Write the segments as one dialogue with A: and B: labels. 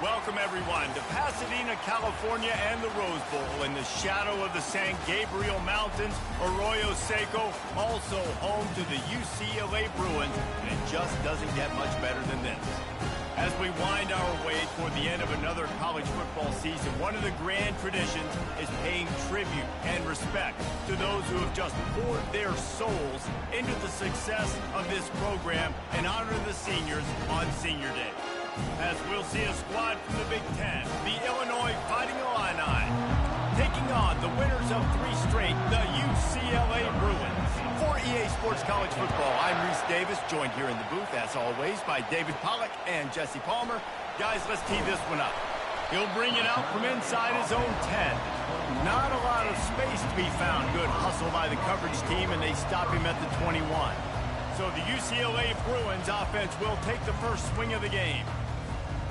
A: Welcome, everyone, to Pasadena, California and the Rose Bowl in the shadow of the San Gabriel Mountains, Arroyo Seco, also home to the UCLA Bruins, and it just doesn't get much better than this. As we wind our way toward the end of another college football season, one of the grand traditions is paying tribute and respect to those who have just poured their souls into the success of this program and honor the seniors on Senior Day. As we'll see a squad from the Big Ten, the Illinois Fighting Illini, taking on the winners of 3 straight, the UCLA Bruins. For EA Sports College Football, I'm Reese Davis, joined here in the booth, as always, by David Pollack and Jesse Palmer. Guys, let's tee this one up. He'll bring it out from inside his own 10. Not a lot of space to be found. Good hustle by the coverage team, and they stop him at the 21. So the UCLA Bruins offense will take the first swing of the game.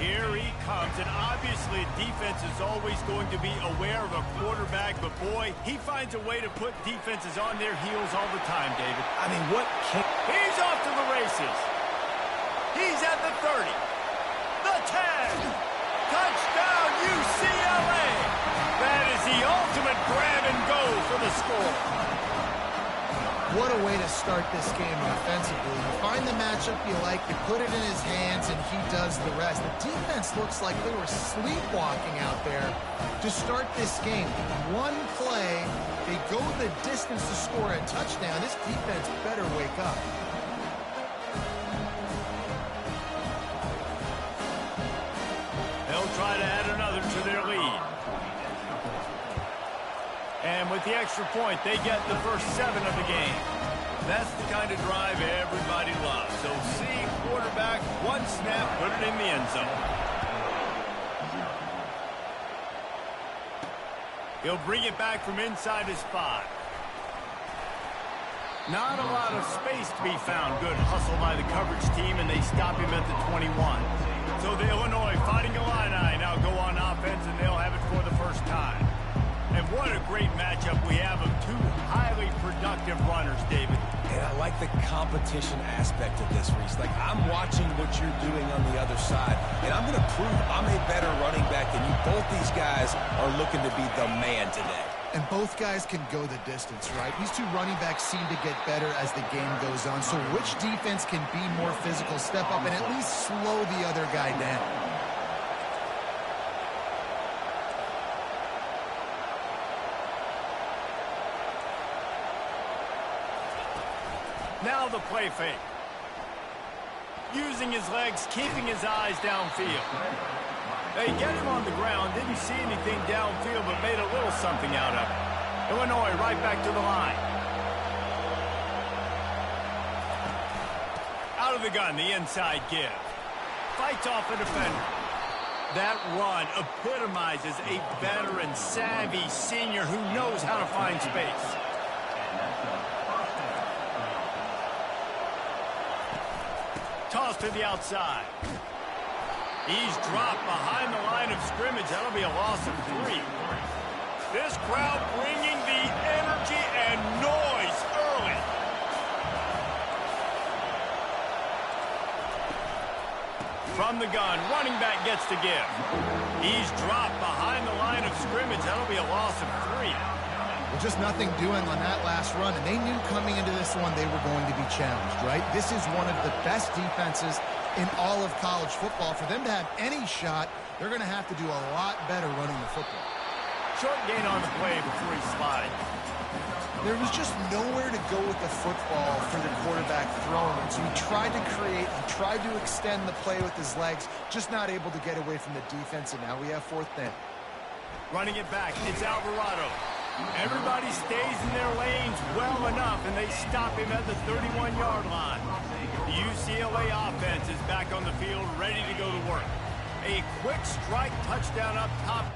A: Here he comes, and obviously defense is always going to be aware of a quarterback, but boy, he finds a way to put defenses on their heels all the time, David.
B: I mean, what kick?
A: He's off to the races. He's at the 30, the 10. Touchdown, UCLA. That is the ultimate grab and go for the score.
C: What a way to start this game offensively. You find the matchup you like, you put it in his hands, and he does the rest. The defense looks like they were sleepwalking out there to start this game. One play, they go the distance to score a touchdown. This defense better wake up.
A: They'll try to add another to their lead. And with the extra point, they get the first 7 of the game. That's the kind of drive everybody loves. So see quarterback, one snap, put it in the end zone. He'll bring it back from inside his 5. Not a lot of space to be found. Good hustle by the coverage team, and they stop him at the 21. So the Illinois Fighting Illini now go on offense, and they'll have it for the first time. And what a great matchup we have of 2 highly productive runners, David.
B: And I like the competition aspect of this, Reese. Like, I'm watching what you're doing on the other side, and I'm going to prove I'm a better running back than you. Both these guys are looking to be the man today.
C: And both guys can go the distance, right? These 2 running backs seem to get better as the game goes on. So which defense can be more physical, step up, and at least slow the other guy down?
A: Now the play fake. Using his legs, keeping his eyes downfield. They get him on the ground, didn't see anything downfield, but made a little something out of it. Illinois right back to the line. Out of the gun, the inside give. Fights off a defender. That run epitomizes a veteran, savvy senior who knows how to find space. Toss to the outside. He's dropped behind the line of scrimmage. That'll be a loss of 3. This crowd bringing the energy and noise early. From the gun, running back gets to give. He's dropped behind the line of scrimmage. That'll be a loss of 3.
C: Well, just nothing doing on that last run, and they knew coming into this one they were going to be challenged, right? This is one of the best defenses in all of college football. For them to have any shot, they're going to have to do a lot better running the football.
A: Short gain on the play before he slides.
C: There was just nowhere to go with the football for the quarterback throwing it. So he tried to create, he tried to extend the play with his legs, just not able to get away from the defense, and now we have 4th down.
A: Running it back, it's Alvarado. Everybody stays in their lanes well enough, and they stop him at the 31-yard line. The UCLA offense is back on the field, ready to go to work. A quick strike touchdown up top.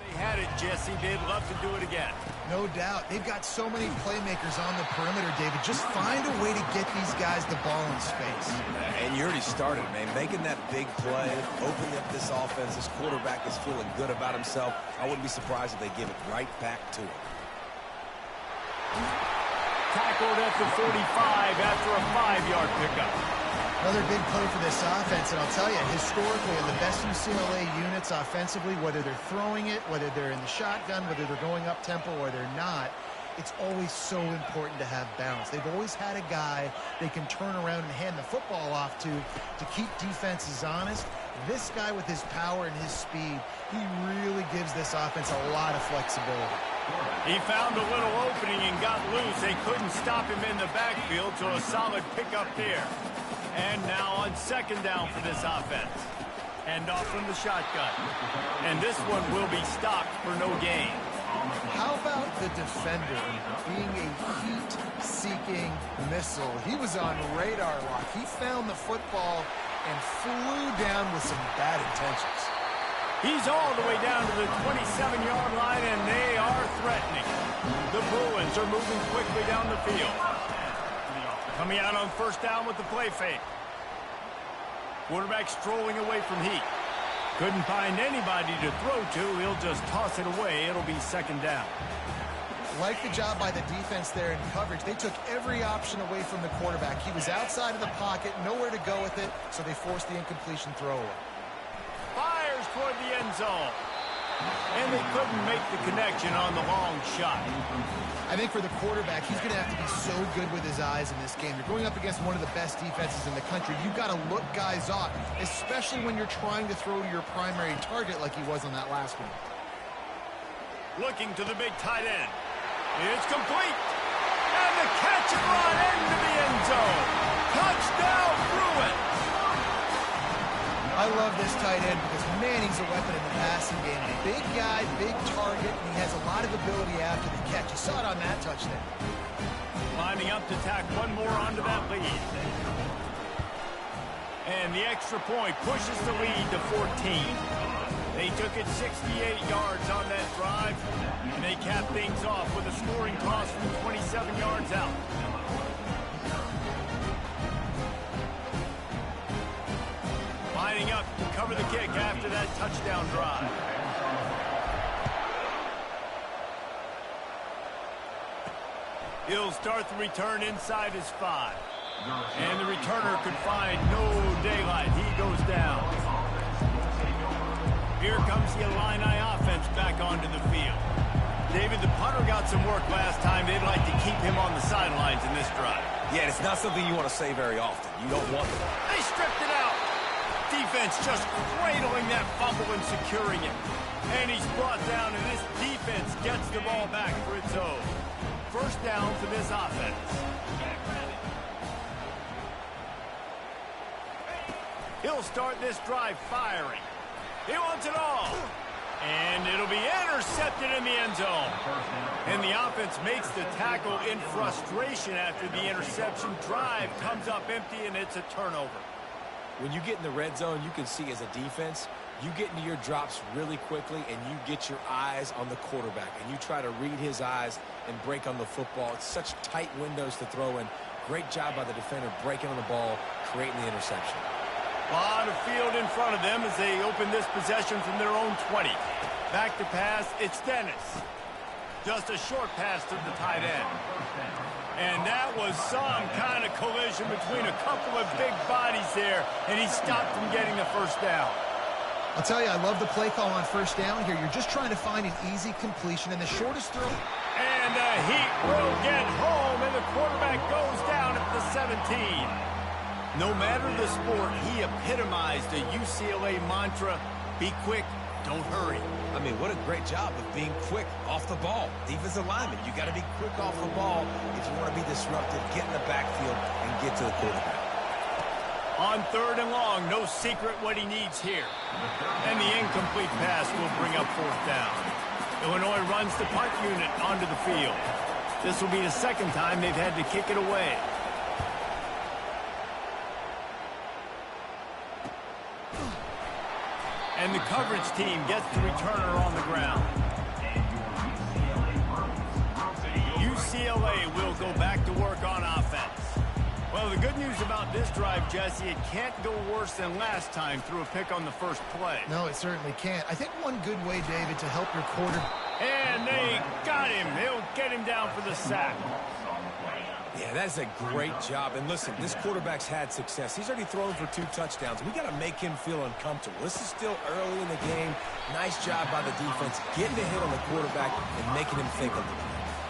A: They had it, Jesse. They'd love to do it again.
C: No doubt. They've got so many playmakers on the perimeter, David. Just find a way to get these guys the ball in space.
B: And you already started, man. Making that big play, opening up this offense. This quarterback is feeling good about himself. I wouldn't be surprised if they give it right back to him.
A: Tackled at the 45 after a 5-yard pickup.
C: Another big play for this offense, and I'll tell you, historically, the best UCLA units offensively, whether they're throwing it, whether they're in the shotgun, whether they're going up tempo or they're not, it's always so important to have balance. They've always had a guy they can turn around and hand the football off to keep defenses honest. This guy with his power and his speed, he really gives this offense a lot of flexibility.
A: He found a little opening and got loose. They couldn't stop him in the backfield, so a solid pickup there. And now on second down for this offense. Hand off from the shotgun. And this one will be stopped for no gain.
C: How about the defender being a heat-seeking missile? He was on radar lock. He found the football and flew down with some bad intentions.
A: He's all the way down to the 27-yard line, and they are threatening. The Bruins are moving quickly down the field. Coming out on first down with the play fake. Quarterback strolling away from heat. Couldn't find anybody to throw to. He'll just toss it away. It'll be second down.
C: Like the job by the defense there in coverage. They took every option away from the quarterback. He was outside of the pocket, nowhere to go with it, so they forced the incompletion throw away.
A: Fires toward the end zone. And they couldn't make the connection on the long shot.
C: I think for the quarterback, he's going to have to be so good with his eyes in this game. You're going up against one of the best defenses in the country. You've got to look guys off, especially when you're trying to throw to your primary target like he was on that last one.
A: Looking to the big tight end. It's complete. And the catch and run into the end zone. Touchdown, Bruins.
C: I love this tight end because, man, he's a weapon in the passing game. Big guy, big target, and he has a lot of ability after the catch. You saw it on that touchdown.
A: Lining up to tack one more onto that lead. And the extra point pushes the lead to 14. They took it 68 yards on that drive, and they capped things off with a scoring toss from 27 yards out. Lining up to cover the kick after that touchdown drive. He'll start the return inside his 5. And the returner could find no daylight. He goes down. Here comes the Illini offense back onto the field. David, the punter got some work last time. They'd like to keep him on the sidelines in this drive.
B: Yeah, it's not something you want to say very often. You don't want to.
A: They stripped it out. Defense just cradling that fumble and securing it. And he's brought down, and this defense gets the ball back for its own. First down for this offense. He'll start this drive firing. He wants it all. And it'll be intercepted in the end zone. And the offense makes the tackle in frustration after the interception. Drive comes up empty, and it's a turnover.
B: When you get in the red zone, you can see as a defense, you get into your drops really quickly and you get your eyes on the quarterback and you try to read his eyes and break on the football. It's such tight windows to throw in. Great job by the defender breaking on the ball, creating the interception.
A: A lot of field in front of them as they open this possession from their own 20. Back to pass, it's Dennis. Just a short pass to the tight end. And that was some kind of collision between a couple of big bodies there, and he stopped from getting the first down.
C: I'll tell you, I love the play call on first down here. You're just trying to find an easy completion and the shortest throw.
A: And the Heat will get home, and the quarterback goes down at the 17. No matter the sport, he epitomized the UCLA mantra, be quick, don't hurry.
B: I mean, what a great job of being quick off the ball. Defensive lineman, you got to be quick off the ball if you want to be disruptive, get in the backfield, and get to the quarterback.
A: On third and long, no secret what he needs here. And the incomplete pass will bring up fourth down. Illinois runs the punt unit onto the field. This will be the second time they've had to kick it away. And the coverage team gets the returner on the ground. UCLA will go back to work on offense. Well, the good news about this drive, Jesse, it can't go worse than last time through a pick on the first play.
C: No, it certainly can't. I think one good way, David, to help your quarter.
A: And they got him. He'll get him down for the sack.
B: Yeah, that's a great job. And listen, this quarterback's had success. He's already thrown for 2 touchdowns. We got to make him feel uncomfortable. This is still early in the game. Nice job by the defense, getting a hit on the quarterback and making him think a little bit.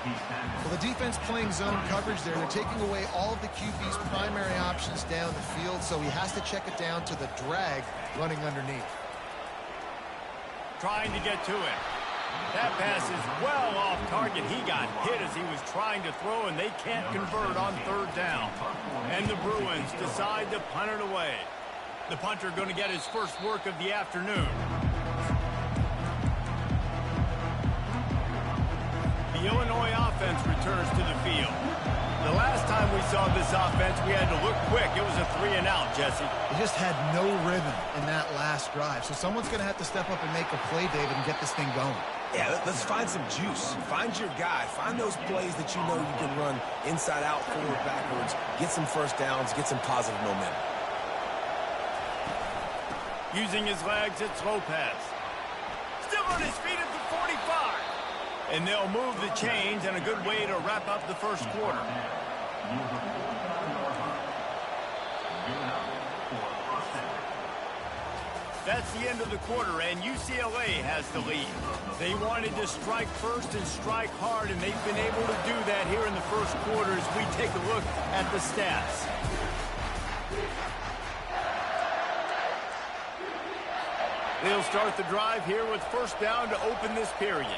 C: Well, the defense playing zone coverage there. They're taking away all of the QB's primary options down the field, so he has to check it down to the drag running underneath.
A: Trying to get to it. That pass is well off target. He got hit as he was trying to throw, and they can't convert on 3rd down. And the Bruins decide to punt it away. The punter going to get his first work of the afternoon. The Illinois offense returns to the field. The last time we saw this offense, we had to look quick. It was a 3-and-out, Jesse.
C: They just had no rhythm in that last drive. So someone's going to have to step up and make a play, David, and get this thing going.
B: Yeah, let's find some juice. Find your guy. Find those plays that you know you can run inside out, forward, backwards. Get some first downs. Get some positive momentum.
A: Using his legs, it's Lopez. Still on his feet at the 45. And they'll move the chains, and a good way to wrap up the first quarter. That's the end of the quarter, and UCLA has the lead. They wanted to strike first and strike hard, and they've been able to do that here in the first quarter as we take a look at the stats. They'll start the drive here with 1st down to open this period.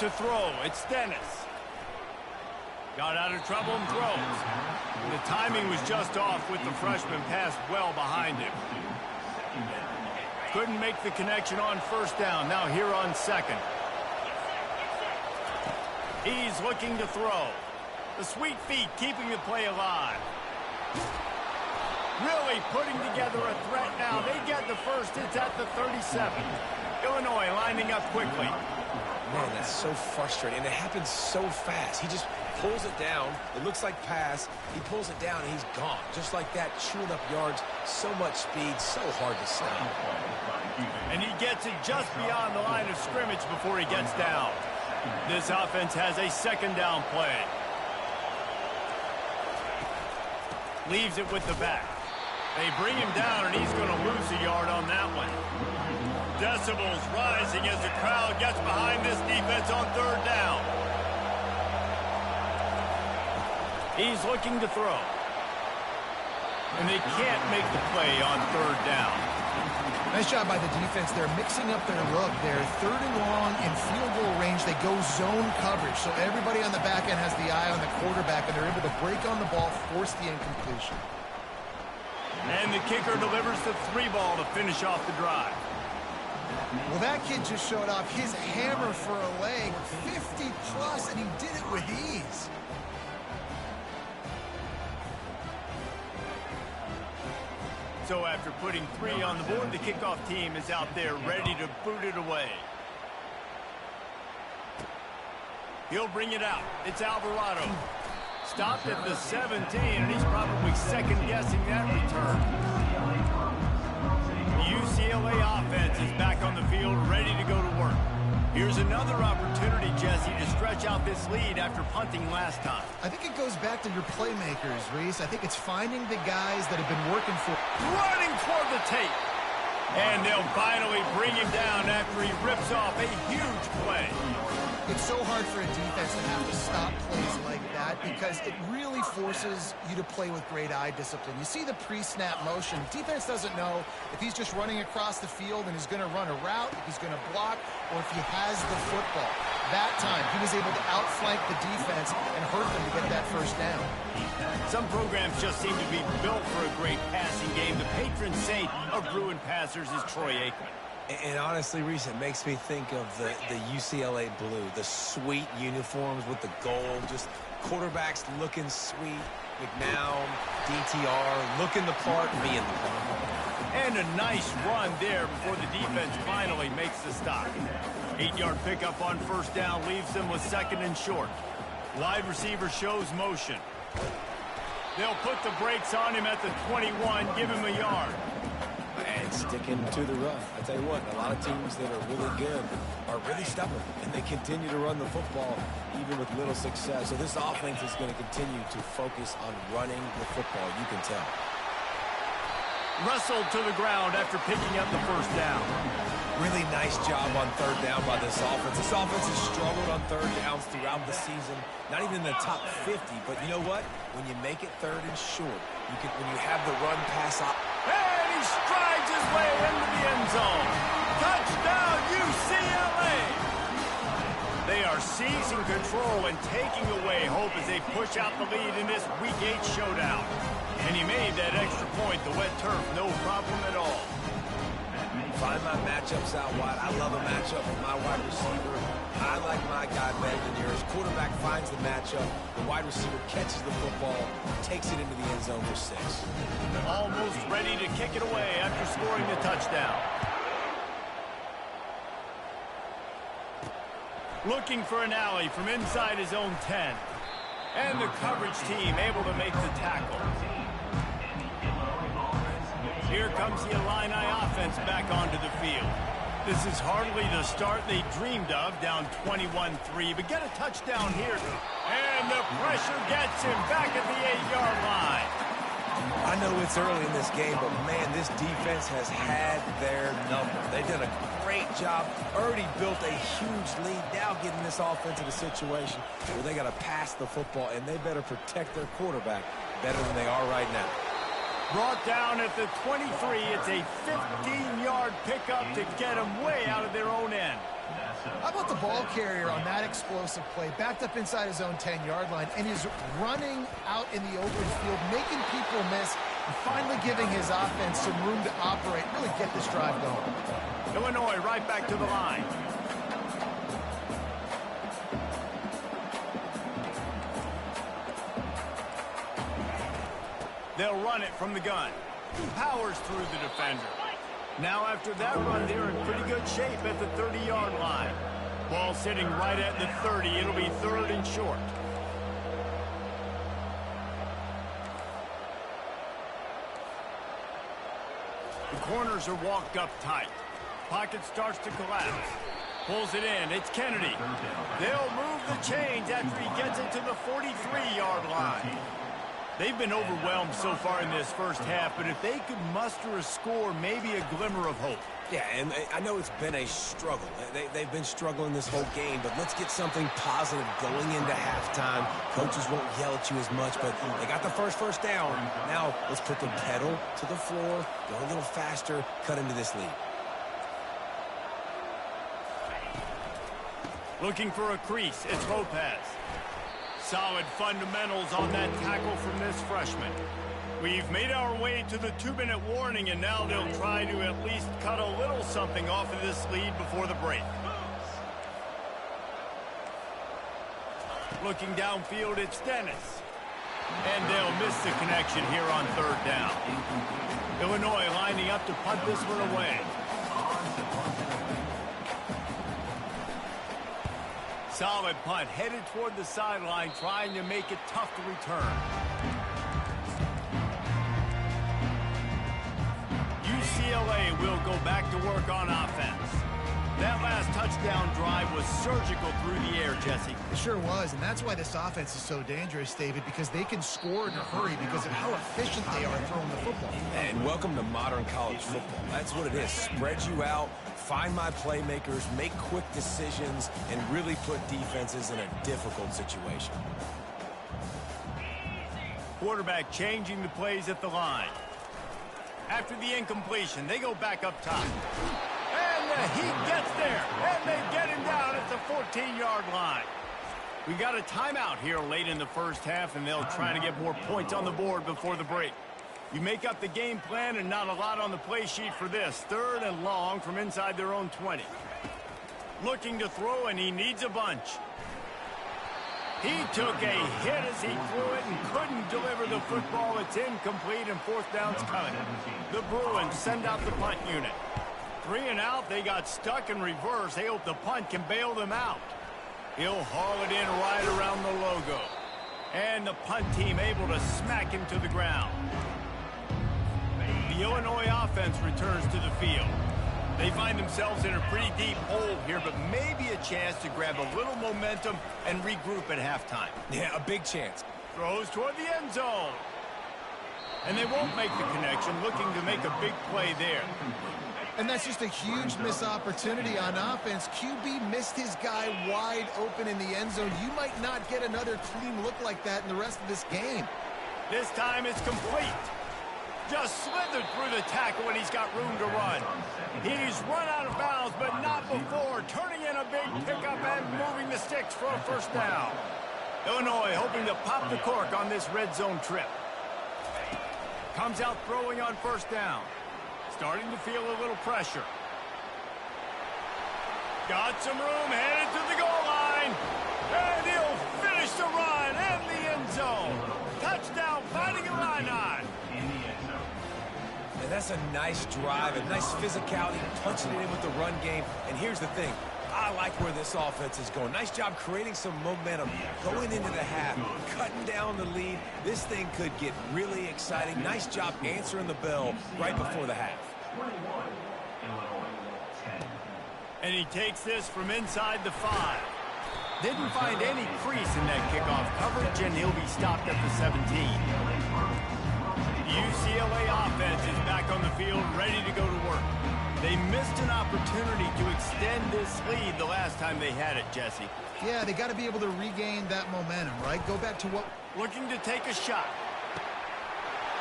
A: To throw, it's Dennis. Got out of trouble and throws. The timing was just off with the freshman pass well behind him. Couldn't make the connection on 1st down. Now here on 2nd. He's looking to throw. The sweet feet keeping the play alive. Really putting together a threat now. They get the first. It's at the 37. Illinois lining up quickly.
B: Man, that's so frustrating, and it happens so fast. He just pulls it down. It looks like pass. He pulls it down, and he's gone. Just like that, chewing up yards. So much speed, so hard to stop.
A: And he gets it just beyond the line of scrimmage before he gets down. This offense has a 2nd down play. Leaves it with the back. They bring him down, and he's going to lose a yard on that one. Decibels rising as the crowd gets behind this defense on 3rd down. He's looking to throw. And they can't make the play on 3rd down.
C: Nice job by the defense. They're mixing up their look. They're 3rd and long in field goal range. They go zone coverage. So everybody on the back end has the eye on the quarterback, and they're able to break on the ball, force the incompletion.
A: And the kicker delivers the 3 ball to finish off the drive.
C: Well, that kid just showed off his hammer for a leg, 50+, and he did it with ease.
A: So after putting 3 on the board, the kickoff team is out there ready to boot it away. He'll bring it out. It's Alvarado. Stopped at the 17, and he's probably second-guessing that return. The UCLA offense is back on the field, ready to go to work. Here's another opportunity, Jesse, to stretch out this lead after punting last time.
C: I think it goes back to your playmakers, Reese. I think it's finding the guys that have been working for.
A: Running toward the tape. And they'll finally bring him down after he rips off a huge play.
C: It's so hard for a defense to have to stop plays like that because it really forces you to play with great eye discipline. You see the pre-snap motion. Defense doesn't know if he's just running across the field and he's going to run a route, if he's going to block, or if he has the football. That time, he was able to outflank the defense and hurt them to get that 1st down.
A: Some programs just seem to be built for a great passing game. The patron saint of Bruin passers is Troy Aikman.
B: And honestly, Reese, it makes me think of the UCLA blue, the sweet uniforms with the gold, just quarterbacks looking sweet, McNown, DTR, looking the part, being the part.
A: And a nice run there before the defense finally makes the stop. 8-yard pickup on first down leaves them with 2nd and short. Wide receiver shows motion. They'll put the brakes on him at the 21, give him a yard.
B: And sticking to the run. I tell you what, a lot of teams that are really good are really stubborn, and they continue to run the football even with little success. So this offense is going to continue to focus on running the football, you can tell.
A: Wrestled to the ground after picking up the first down.
B: Really nice job on 3rd down by this offense. This offense has struggled on 3rd downs throughout the season. Not even in the top 50, but you know what? When you make it 3rd and short, when you have the run pass op.
A: And he strides his way into the end zone. Touchdown, UCLA! They are seizing control and taking away hope as they push out the lead in this Week 8 showdown. And he made that extra point, the wet turf, no problem at all.
B: Find my matchups out wide. I love a matchup with my wide receiver. I like my guy better than yours. Quarterback finds the matchup. The wide receiver catches the football, takes it into the end zone for 6.
A: Almost ready to kick it away after scoring the touchdown. Looking for an alley from inside his own 10. And the coverage team able to make the tackle. Here comes the Illini offense back onto the field. This is hardly the start they dreamed of, down 21-3, but get a touchdown here. And the pressure gets him back at the 8-yard line.
B: I know it's early in this game, but man, this defense has had their number. They've done a great job, already built a huge lead, now getting this offense in a situation where they got to pass the football, and they better protect their quarterback better than they are right now.
A: Brought down at the 23. It's a 15-yard pickup to get them way out of their own end.
C: How about the ball carrier on that explosive play? Backed up inside his own 10-yard line and is running out in the open field, making people miss, and finally giving his offense some room to operate, really get this drive going.
A: Illinois right back to the line. They'll run it from the gun. Powers through the defender. Now after that run, they're in pretty good shape at the 30-yard line. Ball sitting right at the 30. It'll be 3rd and short. The corners are walked up tight. Pocket starts to collapse. Pulls it in. It's Kennedy. They'll move the chains after he gets it to the 43-yard line. They've been overwhelmed so far in this first half, but if they could muster a score, maybe a glimmer of hope.
B: Yeah, and I know it's been a struggle. They've been struggling this whole game, but let's get something positive going into halftime. Coaches won't yell at you as much, but they got the first down. Now let's put the pedal to the floor, go a little faster, cut into this lead.
A: Looking for a crease, it's Lopez. Solid fundamentals on that tackle from this freshman. We've made our way to the 2-minute warning, and now they'll try to at least cut a little something off of this lead before the break. Looking downfield, it's Dennis. And they'll miss the connection here on 3rd down. Illinois lining up to punt this one away. Solid punt, headed toward the sideline, trying to make it tough to return. UCLA will go back to work on offense. That last touchdown drive was surgical through the air, Jesse.
C: It sure was, and that's why this offense is so dangerous, David, because they can score in a hurry because of how efficient they are throwing the football.
B: And welcome to modern college football. That's what it is. Spread you out, find my playmakers, make quick decisions, and really put defenses in a difficult situation.
A: Quarterback changing the plays at the line. After the incompletion, they go back up top. And the heat gets there, and they get him down at the 14-yard line. We got a timeout here late in the first half, and they'll try to get more points on the board before the break. You make up the game plan and not a lot on the play sheet for this. 3rd and long from inside their own 20. Looking to throw, and he needs a bunch. He took a hit as he threw it and couldn't deliver the football. It's incomplete, and 4th down's coming. The Bruins send out the punt unit. 3 and out. They got stuck in reverse. They hope the punt can bail them out. He'll haul it in right around the logo. And the punt team able to smack him to the ground. The Illinois offense returns to the field. They find themselves in a pretty deep hole here, but maybe a chance to grab a little momentum and regroup at halftime.
B: Yeah, a big chance.
A: Throws toward the end zone. And they won't make the connection, looking to make a big play there.
C: And that's just a huge missed opportunity on offense. QB missed his guy wide open in the end zone. You might not get another clean look like that in the rest of this game.
A: This time it's complete. Just slithered through the tackle and he's got room to run. He's run out of bounds, but not before. Turning in a big pickup and moving the sticks for a first down. Illinois hoping to pop the cork on this red zone trip. Comes out throwing on first down. Starting to feel a little pressure. Got some room, headed to the goal line. And he'll finish the run in the end zone. Touchdown, Fighting Illini.
B: And that's a nice drive, a nice physicality, punching it in with the run game. And here's the thing. I like where this offense is going. Nice job creating some momentum, going into the half, cutting down the lead. This thing could get really exciting. Nice job answering the bell right before the half.
A: And he takes this from inside the 5. Didn't find any crease in that kickoff coverage, and he'll be stopped at the 17. UCLA offense is back on the field, ready to go to work. They missed an opportunity to extend this lead the last time they had it, Jesse.
C: Yeah, they got to be able to regain that momentum, right? Go back to what...
A: Looking to take a shot.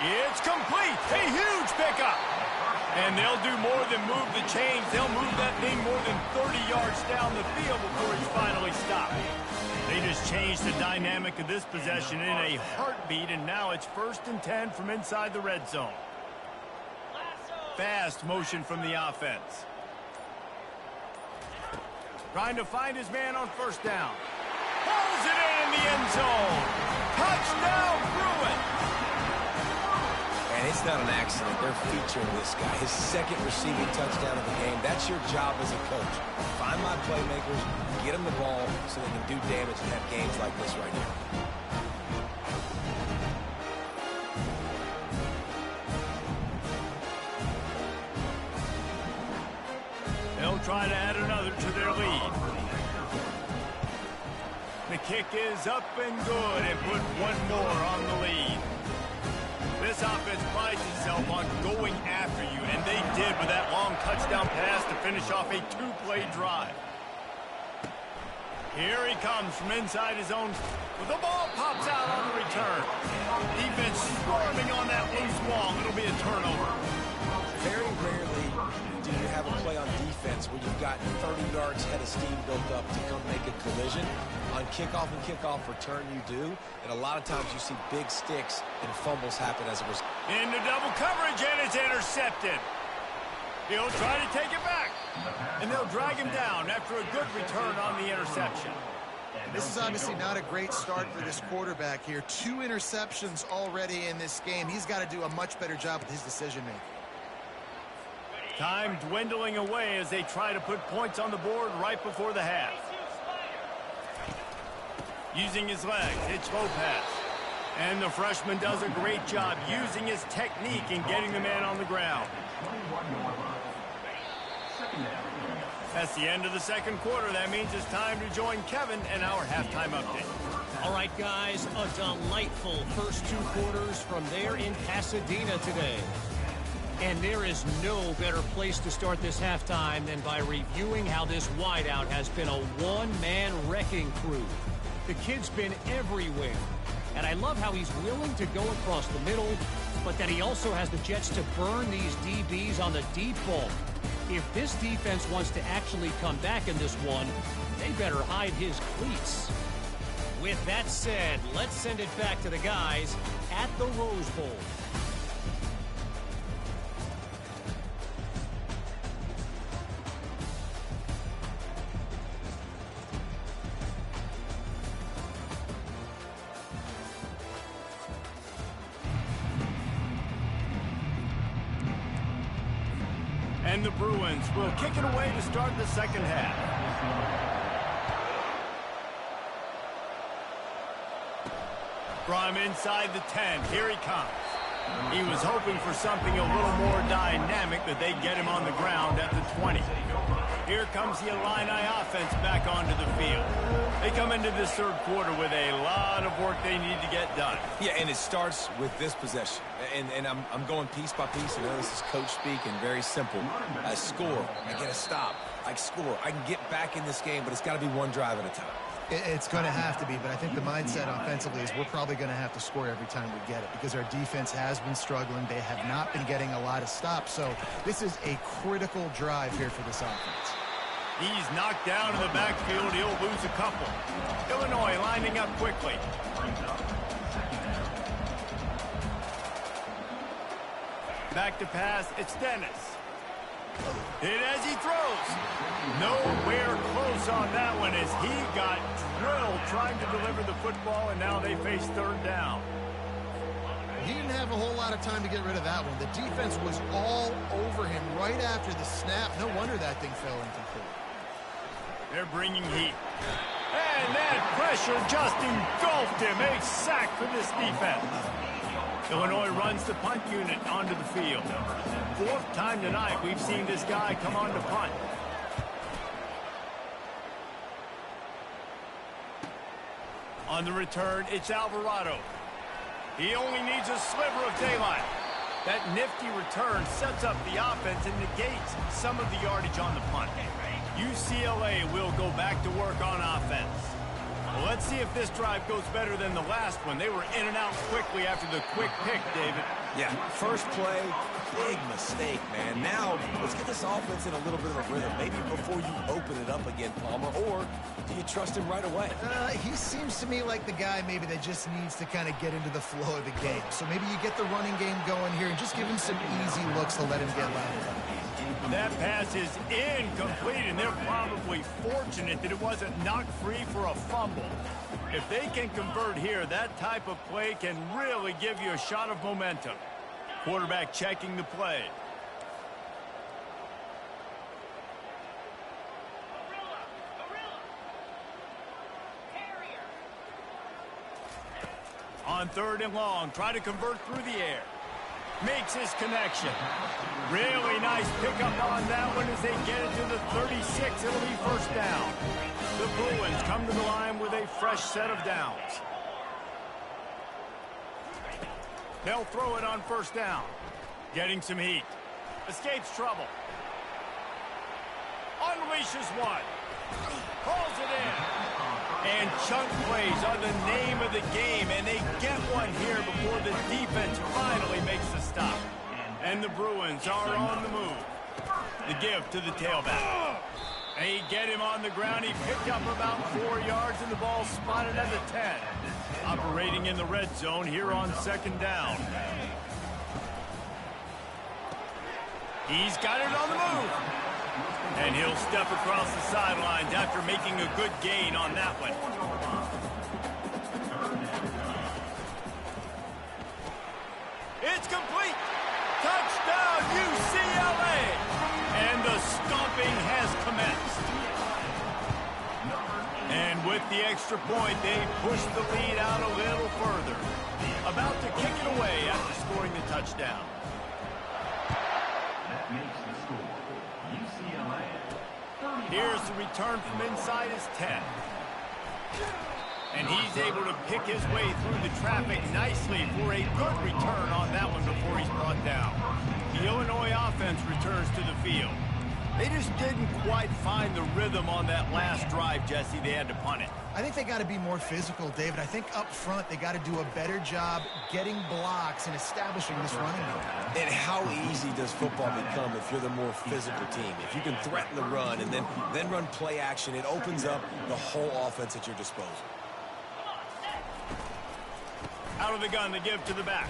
A: It's complete. A huge pickup. And they'll do more than move the chains. They'll move that thing more than 30 yards down the field before he's finally stopped. They just changed the dynamic of this possession in a heartbeat, and now it's 1st and 10 from inside the red zone. Fast motion from the offense. Trying to find his man on first down. Pulls it in the end zone. Touchdown, Bruins.
B: And it's not an accident. They're featuring this guy. His 2nd receiving touchdown of the game. That's your job as a coach. Find my playmakers, get them the ball so they can do damage and have games like this right here.
A: They'll try to add another to their lead. The kick is up and good and put one more on the lead. This offense prides itself on going after you, and they did with that long touchdown pass to finish off a 2-play drive. Here he comes from inside his own. The ball pops out on the return. Defense swarming on that loose ball. It'll be a turnover.
B: Very rarely do you have a play on defense where you've got 30 yards head of steam built up to come make a collision. On kickoff and kickoff return you do, and a lot of times you see big sticks and fumbles happen as a result.
A: Into double coverage, and it's intercepted. He'll try to take it back, and they'll drag him down after a good return on the interception.
C: This is obviously not a great start for this quarterback here. 2 interceptions already in this game. He's got to do a much better job with his decision-making.
A: Time dwindling away as they try to put points on the board right before the half. Using his legs, it's low pass. And the freshman does a great job using his technique and getting the man on the ground. That's the end of the 2nd quarter. That means it's time to join Kevin and our halftime update.
D: All right, guys, a delightful first 2 quarters from there in Pasadena today. And there is no better place to start this halftime than by reviewing how this wideout has been a one-man wrecking crew. The kid's been everywhere. And I love how he's willing to go across the middle, but that he also has the jets to burn these DBs on the deep ball. If this defense wants to actually come back in this one, they better hide his cleats. With that said, let's send it back to the guys at the Rose Bowl.
A: And the Bruins will kick it away to start the second half. From inside the 10, here he comes. He was hoping for something a little more dynamic, that they'd get him on the ground at the 20. Here comes the Illini offense back onto the field. They come into this third quarter with a lot of work they need to get done.
B: Yeah, and it starts with this possession. And I'm going piece by piece. I know this is coach speak and very simple. I score. I get a stop. I score. I can get back in this game, but it's got to be one drive at a time.
C: It's going to have to be, but I think the mindset offensively is we're probably going to have to score every time we get it because our defense has been struggling. They have not been getting a lot of stops, so this is a critical drive here for this offense.
A: He's knocked down in the backfield. He'll lose a couple. Illinois lining up quickly. Back to pass. It's Dennis. Hit as he throws. Nowhere close on that one as he got drilled trying to deliver the football, and now they face third down.
C: He didn't have a whole lot of time to get rid of that one. The defense was all over him right after the snap. No wonder that thing fell incomplete.
A: They're bringing heat. And that pressure just engulfed him. A sack for this defense. Illinois runs the punt unit onto the field. Fourth time tonight we've seen this guy come on to punt. On the return, it's Alvarado. He only needs a sliver of daylight. That nifty return sets up the offense and negates some of the yardage on the punt. UCLA will go back to work on offense. Well, let's see if this drive goes better than the last one. They were in and out quickly after the quick pick, David.
B: Yeah, first play, big mistake, man. Now, let's get this offense in a little bit of a rhythm. Maybe before you open it up again, Palmer, or do you trust him right away?
C: He seems to me like the guy maybe that just needs to kind of get into the flow of the game. So maybe you get the running game going here and just give him some easy looks to let him get lateral.
A: That pass is incomplete, and they're probably fortunate that it wasn't knocked free for a fumble. If they can convert here, that type of play can really give you a shot of momentum. Quarterback checking the play. On third and long, try to convert through the air. Makes his connection. Really nice pickup on that one as they get it to the 36. It'll be first down. The Bruins come to the line with a fresh set of downs. They'll throw it on first down. Getting some heat. Escapes trouble. Unleashes one. Calls it in. And chunk plays are the name of the game, and they get one here before the defense finally makes the stop. And the Bruins are on the move. The give to the tailback. They get him on the ground. He picked up about 4 yards, and the ball spotted at the 10. Operating in the red zone here on second down. He's got it on the move. And he'll step across the sidelines after making a good gain on that one. It's complete. Touchdown, UCLA. And the stomping has commenced. And with the extra point, they push the lead out a little further. About to kick it away after scoring the touchdown.
E: That makes the score. UCLA.
A: Here's the return from inside his 10. And he's able to pick his way through the traffic nicely for a good return on that one before he's brought down. The Illinois offense returns to the field. They just didn't quite find the rhythm on that last drive, Jesse. They had to punt it.
C: I think they got to be more physical, David. I think up front they got to do a better job getting blocks and establishing this running game.
B: And how easy does football become if you're the more physical team? If you can threaten the run and then run play action, it opens up the whole offense at your disposal.
A: Out of the gun, the give to the back.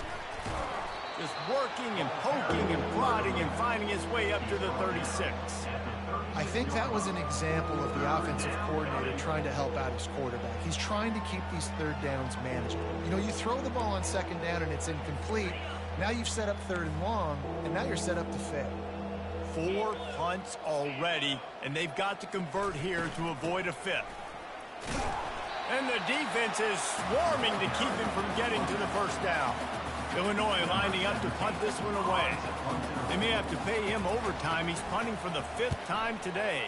A: Just working and poking and prodding and finding his way up to the 36.
C: I think that was an example of the offensive coordinator trying to help out his quarterback. He's trying to keep these third downs manageable. You know, you throw the ball on second down and it's incomplete. Now you've set up third and long, and now you're set up to fail.
A: 4 punts already, and they've got to convert here to avoid a 5th. And the defense is swarming to keep him from getting to the first down. Illinois lining up to punt this one away. They may have to pay him overtime. He's punting for the 5th time today.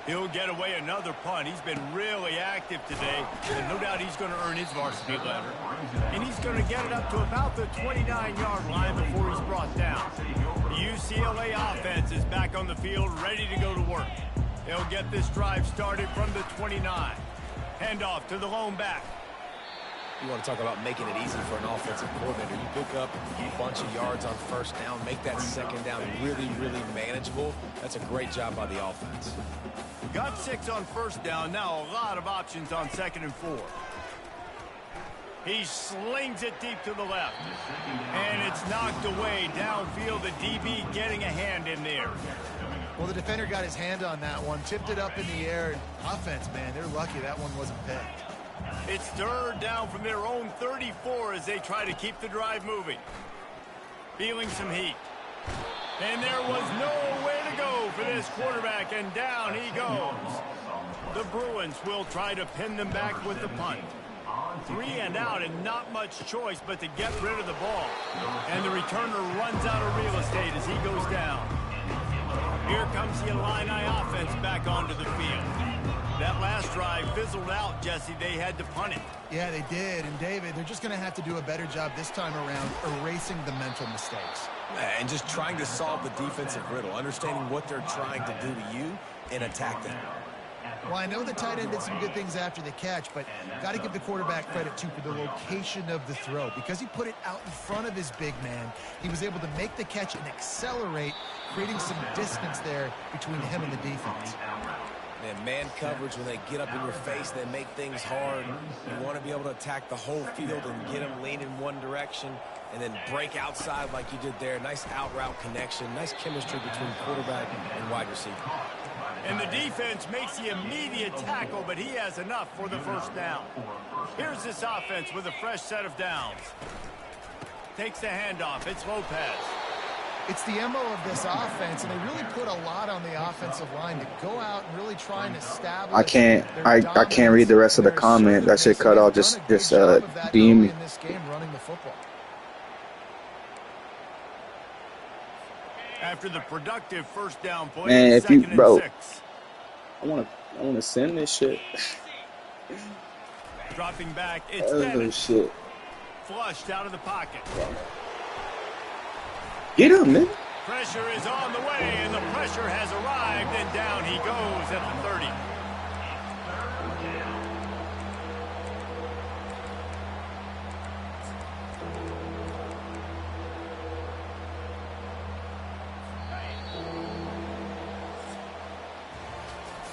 A: He'll get away another punt. He's been really active today, and no doubt he's going to earn his varsity letter. And he's going to get it up to about the 29-yard line before he's brought down. The UCLA offense is back on the field, ready to go to work. They'll get this drive started from the 29. Handoff to the lone back.
B: You want to talk about making it easy for an offensive coordinator. You pick up a bunch of yards on first down, make that second down really, really manageable. That's a great job by the offense.
A: Got 6 on first down. Now a lot of options on 2nd and 4. He slings it deep to the left. And it's knocked away downfield. The DB getting a hand in there.
C: Well, the defender got his hand on that one, tipped it up in the air. Offense, man, they're lucky that one wasn't picked.
A: It's 3rd down from their own 34 as they try to keep the drive moving. Feeling some heat. And there was nowhere to go for this quarterback, and down he goes. The Bruins will try to pin them back with the punt. 3 and out, and not much choice but to get rid of the ball. And the returner runs out of real estate as he goes down. Here comes the Illini offense back onto the field. That last drive fizzled out, Jesse. They had to punt it.
C: Yeah, they did. And, David, they're just going to have to do a better job this time around erasing the mental mistakes.
B: And just trying to solve the defensive riddle, understanding what they're trying to do to you and attack them.
C: Well, I know the tight end did some good things after the catch, but got to give the quarterback credit, too, for the location of the throw. Because he put it out in front of his big man, he was able to make the catch and accelerate, creating some distance there between him and the defense.
B: And man coverage, when they get up in your face, they make things hard. You want to be able to attack the whole field and get them lean in one direction and then break outside like you did there. Nice out route connection, nice chemistry between quarterback and wide receiver.
A: And the defense makes the immediate tackle, but he has enough for the first down. Here's this offense with a fresh set of downs. Takes the handoff. It's Lopez.
C: It's the MO of this offense, and they really put a lot on the offensive line to go out and really try and establish.
F: I can't read the rest of the comment. That shit cut off. Just DM me.
C: In this game, running the football.
A: After the productive first down play,
F: Man, if you,
A: 2nd and
F: bro,
A: 6.
F: I wanna send this shit.
A: Dropping back, it's
F: Oh
A: Dennis.
F: shit.
A: Flushed out of the pocket.
F: Get him, man.
A: Pressure is on the way, and the pressure has arrived, and down he goes at the 30.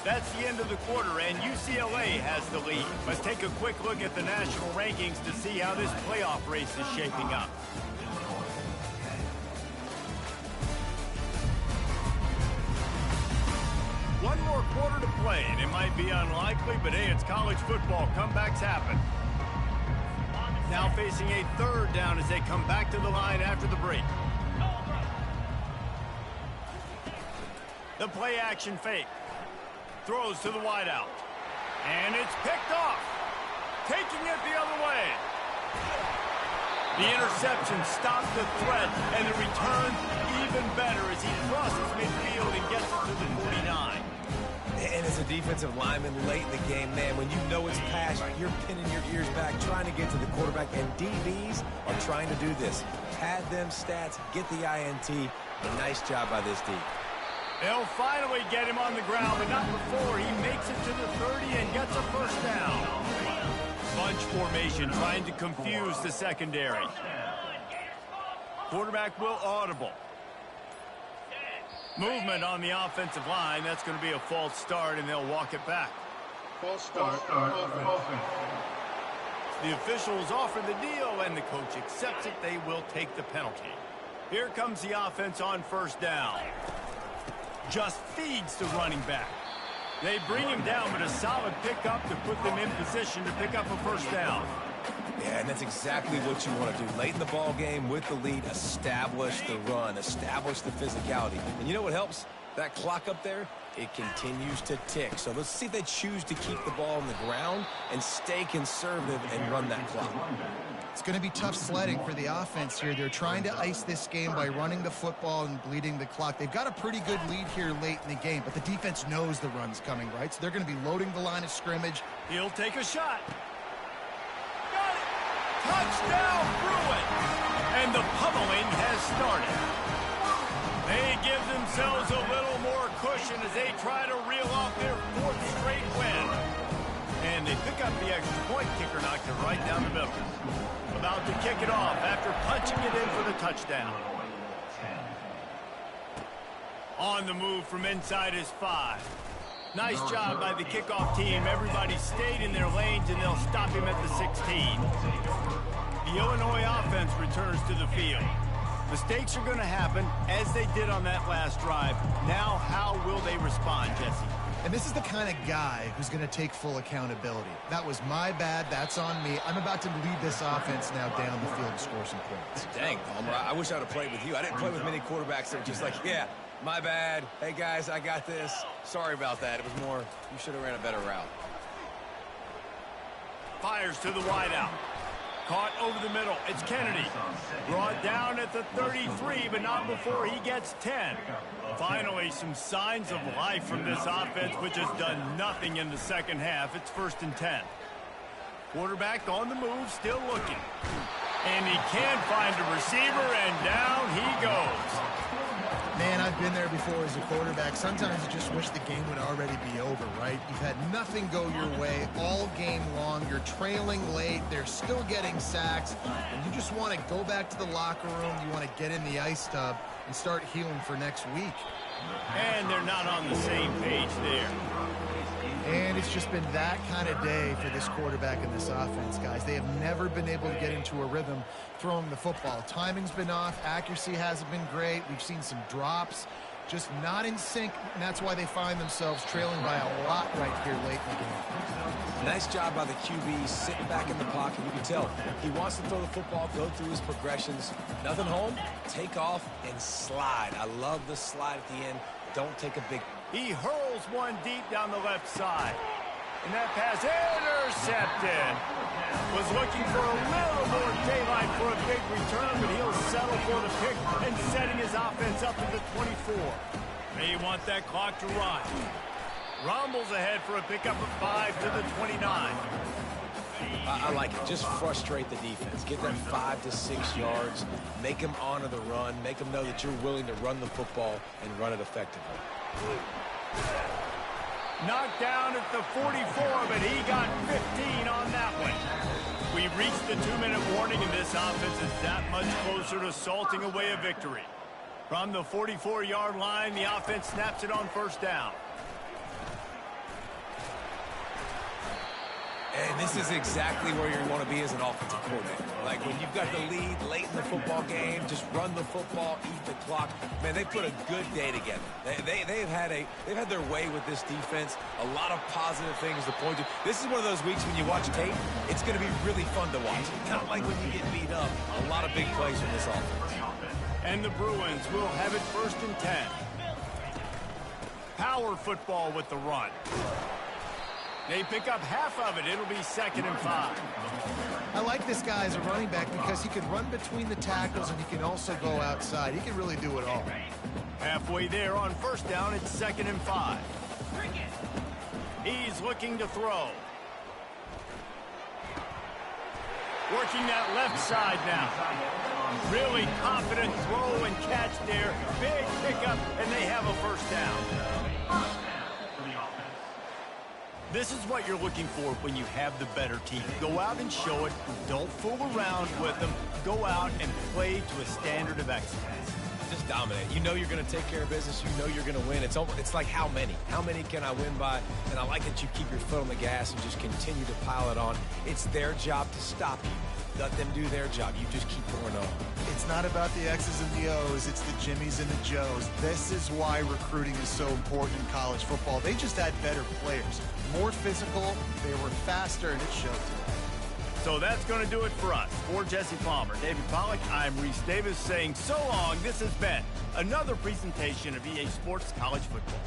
A: That's the end of the quarter, and UCLA has the lead. Let's take a quick look at the national rankings to see how this playoff race is shaping up. One more quarter to play, and it might be unlikely, but hey, it's college football. Comebacks happen. Now facing a 3rd down as they come back to the line after the break. The play action fake. Throws to the wideout. And it's picked off. Taking it the other way. The interception stops the threat, and the return even better as he crosses midfield and gets it to the 49.
B: And as a defensive lineman late in the game, man, when you know it's pass, you're pinning your ears back, trying to get to the quarterback, and DBs are trying to do this. Pad them stats, get the INT. A nice job by this D.
A: They'll finally get him on the ground, but not before he makes it to the 30 and gets a first down. Bunch formation trying to confuse the secondary. Quarterback will audible. Movement on the offensive line. That's going to be a false start, and they'll walk it back.
E: False start. Offense.
A: The officials offer the deal, and the coach accepts it. They will take the penalty. Here comes the offense on first down. Just feeds the running back. They bring him down, but a solid pickup to put them in position to pick up a first down.
B: Yeah, and that's exactly what you want to do. Late in the ball game with the lead, establish the run, establish the physicality. And you know what helps? That clock up there, it continues to tick. So let's see if they choose to keep the ball on the ground and stay conservative and run that clock.
C: It's going to be tough sledding for the offense here. They're trying to ice this game by running the football and bleeding the clock. They've got a pretty good lead here late in the game, but the defense knows the run's coming, right? So they're going to be loading the line of scrimmage.
A: He'll take a shot. Got it! Touchdown, Bruins! And the pummeling has started. They give themselves a little more cushion as they try to reel off their 4th straight win. And they pick up the extra point. Kicker knocked it right down the middle. About to kick it off after punching it in for the touchdown. On the move from inside his 5. Nice job by the kickoff team. Everybody stayed in their lanes, and they'll stop him at the 16. The Illinois offense returns to the field. Mistakes are going to happen, as they did on that last drive. Now, how will they respond, Jesse?
C: And this is the kind of guy who's going to take full accountability. That was my bad. That's on me. I'm about to lead this offense now down the field and score some points.
B: Dang, Palmer, I wish I would have played with you. I didn't play with many quarterbacks that are just like, yeah, my bad. Hey, guys, I got this. Sorry about that. It was more, you should have ran a better route.
A: Fires to the wideout. Caught over the middle. It's Kennedy. Brought down at the 33, but not before he gets 10. Finally, some signs of life from this offense, which has done nothing in the second half. It's 1st and 10. Quarterback on the move, still looking. And he can't find a receiver, and down he goes.
C: Man, I've been there before as a quarterback. Sometimes you just wish the game would already be over, right? You've had nothing go your way all game long. You're trailing late. They're still getting sacks. And you just want to go back to the locker room. You want to get in the ice tub and start healing for next week.
A: And they're not on the same page there.
C: And it's just been that kind of day for this quarterback and this offense, guys. They have never been able to get into a rhythm throwing the football. Timing's been off. Accuracy hasn't been great. We've seen some drops. Just not in sync, and that's why they find themselves trailing by a lot right here late in the game.
B: Nice job by the QB, sitting back in the pocket. You can tell he wants to throw the football, go through his progressions. Nothing home, take off, and slide. I love the slide at the end. Don't take a big...
A: He hurls one deep down the left side. And that pass intercepted. Was looking for a little more daylight for a big return, but he'll settle for the pick and setting his offense up to the 24. They want that clock to run. Rumbles ahead for a pickup of 5 to the 29.
B: I like it. Just frustrate the defense. Get them 5 to 6 yards. Make them honor the run. Make them know that you're willing to run the football and run it effectively.
A: Knocked down at the 44, but he got 15 on that one. We've reached the 2-minute warning, and this offense is that much closer to salting away a victory. From the 44-yard line, the offense snaps it on 1st down.
B: And this is exactly where you want to be as an offensive coordinator. Like when you've got the lead late in the football game, just run the football, eat the clock. Man, they put a good day together. They've had their way with this defense. A lot of positive things to point to. This is one of those weeks when you watch tape, it's going to be really fun to watch. Not like when you get beat up. A lot of big plays from this offense.
A: And the Bruins will have it 1st and 10. Power football with the run. They pick up half of it. It'll be 2nd and 5.
C: I like this guy as a running back because he can run between the tackles and he can also go outside. He can really do it all.
A: Halfway there on 1st down, it's 2nd and 5. He's looking to throw. Working that left side now. Really confident throw and catch there. Big pickup, and they have a 1st down. This is what you're looking for when you have the better team. Go out and show it. Don't fool around with them. Go out and play to a standard of excellence.
B: Just dominate. You know you're going to take care of business. You know you're going to win. It's like how many? How many can I win by? And I like that you keep your foot on the gas and just continue to pile it on. It's their job to stop you. Let them do their job. You just keep going on.
C: It's not about the X's and the O's. It's the Jimmies and the Joes. This is why recruiting is so important in college football. They just had better players. More physical. They were faster, and it showed today.
A: So that's going to do it for us. For Jesse Palmer, David Pollack, I'm Reese Davis saying so long. This has been another presentation of EA Sports College Football.